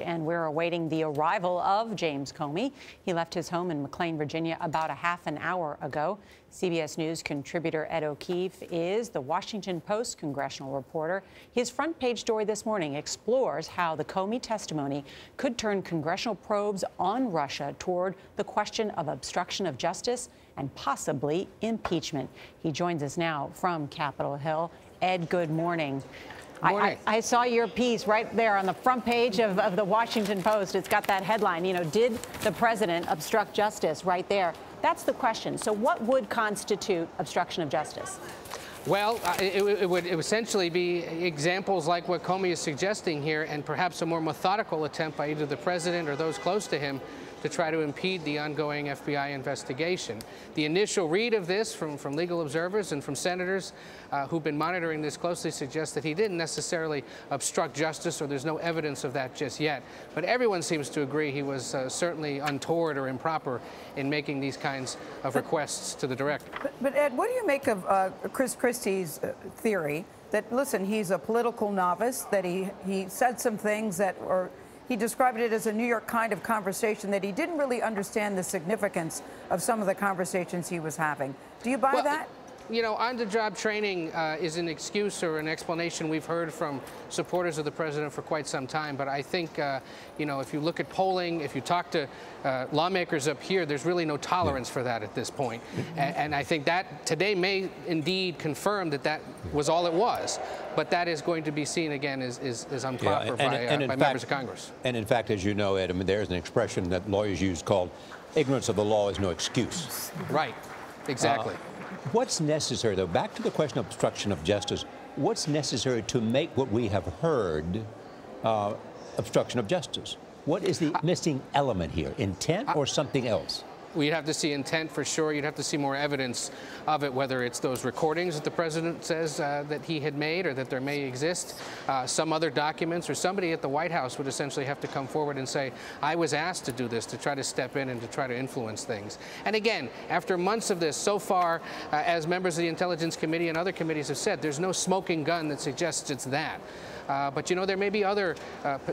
And we're awaiting the arrival of James Comey. He left his home in McLean, Virginia about a half an hour ago. CBS News contributor Ed O'Keefe is the Washington Post congressional reporter. His front page story this morning explores how the Comey testimony could turn congressional probes on Russia toward the question of obstruction of justice and possibly impeachment. He joins us now from Capitol Hill. Ed, good morning. I saw your piece right there on the front page of the Washington Post. It's got that headline, you know, did the president obstruct justice, right there. That's the question. So what would constitute obstruction of justice? Well, it would essentially be examples like what Comey is suggesting here, and perhaps a more methodical attempt by either the president or those close to him to try to impede the ongoing FBI investigation. The initial read of this from legal observers and from senators who've been monitoring this closely suggests that he didn't necessarily obstruct justice, or there's no evidence of that just yet. But everyone seems to agree he was certainly untoward or improper in making these kinds of requests to the director. But Ed, what do you make of Chris Christie's theory that, listen, he's a political novice, that he said some things that were... He described it as a New York kind of conversation, that he didn't really understand the significance of some of the conversations he was having. Do you buy that? You know, on-the-job training is an excuse or an explanation we've heard from supporters of the president for quite some time. But I think, you know, if you look at polling, if you talk to lawmakers up here, there's really no tolerance for that at this point. And I think that today may indeed confirm that that was all it was. But that is going to be seen again as improper by members of Congress. And in fact, as you know, Ed, I mean, there's an expression that lawyers use called ignorance of the law is no excuse. Right. Exactly. What's necessary, though, back to the question of obstruction of justice, what's necessary to make what we have heard obstruction of justice? What is the missing element here, intent or something else? We'd have to see intent for sure. You'd have to see more evidence of it, whether it's those recordings that the president says that he had made or that there may exist, some other documents, or somebody at the White House would essentially have to come forward and say, I was asked to do this, to try to step in and to try to influence things. And again, after months of this, so far, as members of the Intelligence Committee and other committees have said, there's no smoking gun that suggests it's that. But, you know, there may be other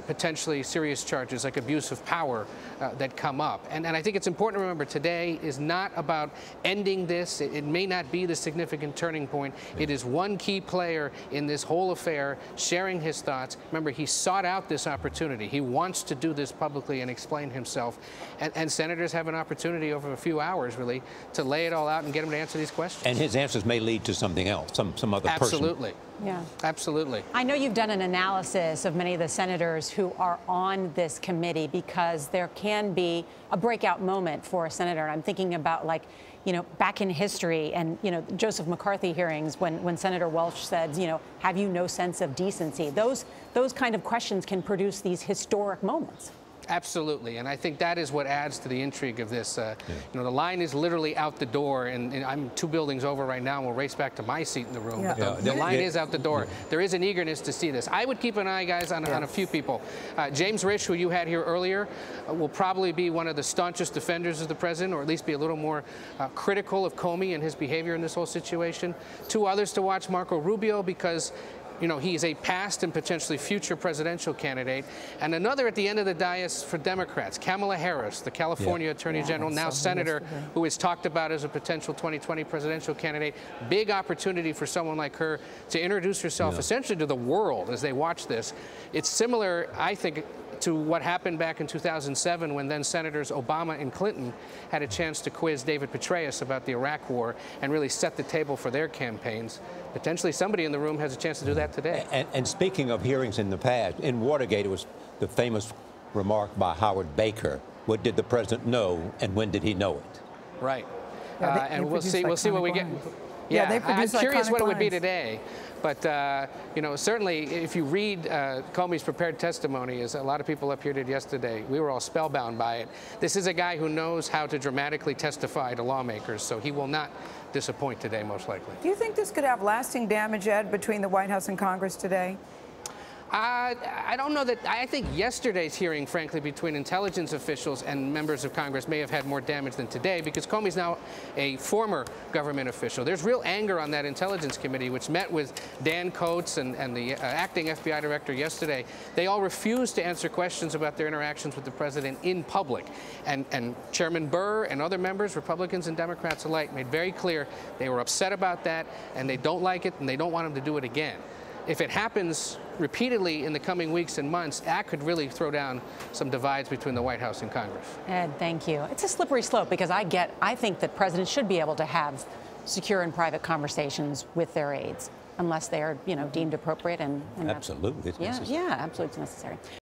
potentially serious charges like abuse of power that come up. And I think it's important to remember today is not about ending this. It may not be the significant turning point. It is one key player in this whole affair sharing his thoughts. Remember, he sought out this opportunity. He wants to do this publicly and explain himself. And senators have an opportunity over a few hours, really, to lay it all out and get him to answer these questions. And his answers may lead to something else, some other person. Absolutely. Yeah. Absolutely. I know you've done an analysis of many of the senators who are on this committee, because there can be a breakout moment for a senator. And I'm thinking about, like, you know, back in history and, you know, Joseph McCarthy hearings when Senator Welch said, you know, have you no sense of decency? Those kind of questions can produce these historic moments. Absolutely, and I think that is what adds to the intrigue of this. You know, the line is literally out the door, and I'm 2 buildings over right now, and we'll race back to my seat in the room. Yeah. But the line is out the door. There is an eagerness to see this. I would keep an eye, guys, on a few people. James Risch, who you had here earlier, will probably be one of the staunchest defenders of the president, or at least be a little more critical of Comey and his behavior in this whole situation. 2 others to watch: Marco Rubio, because you know, he's a past and potentially future presidential candidate. And another at the end of the dais for Democrats, Kamala Harris, the California Attorney General, now senator, who is talked about as a potential 2020 presidential candidate. Big opportunity for someone like her to introduce herself essentially to the world as they watch this. It's similar, I think, to what happened back in 2007 when then Senators Obama and Clinton had a chance to quiz David Petraeus about the Iraq War and really set the table for their campaigns. Potentially somebody in the room has a chance to do that today. And speaking of hearings in the past, in Watergate, it was the famous remark by Howard Baker: what did the president know and when did he know it? Right. And we'll see what we get. Yeah, I'm curious what it would be lines. today. But, you know, certainly if you read Comey's prepared testimony, as a lot of people up here did yesterday, we were all spellbound by it. This is a guy who knows how to dramatically testify to lawmakers, so he will not disappoint today, most likely. Do you think this could have lasting damage, Ed, between the White House and Congress today? I don't know that. I think yesterday's hearing, frankly, between intelligence officials and members of Congress may have had more damage than today, because Comey's now a former government official. There's real anger on that Intelligence Committee, which met with Dan Coates and the acting FBI director yesterday. They all refused to answer questions about their interactions with the president in public. And Chairman Burr and other members, Republicans and Democrats alike, made very clear they were upset about that, and they don't like it, and they don't want him to do it again. If it happens repeatedly in the coming weeks and months, that could really throw down some divides between the White House and Congress. Ed, thank you. It's a slippery slope, because I think that presidents should be able to have secure and private conversations with their aides, unless they are, deemed appropriate and absolutely, it's necessary. Yeah, absolutely, it's necessary.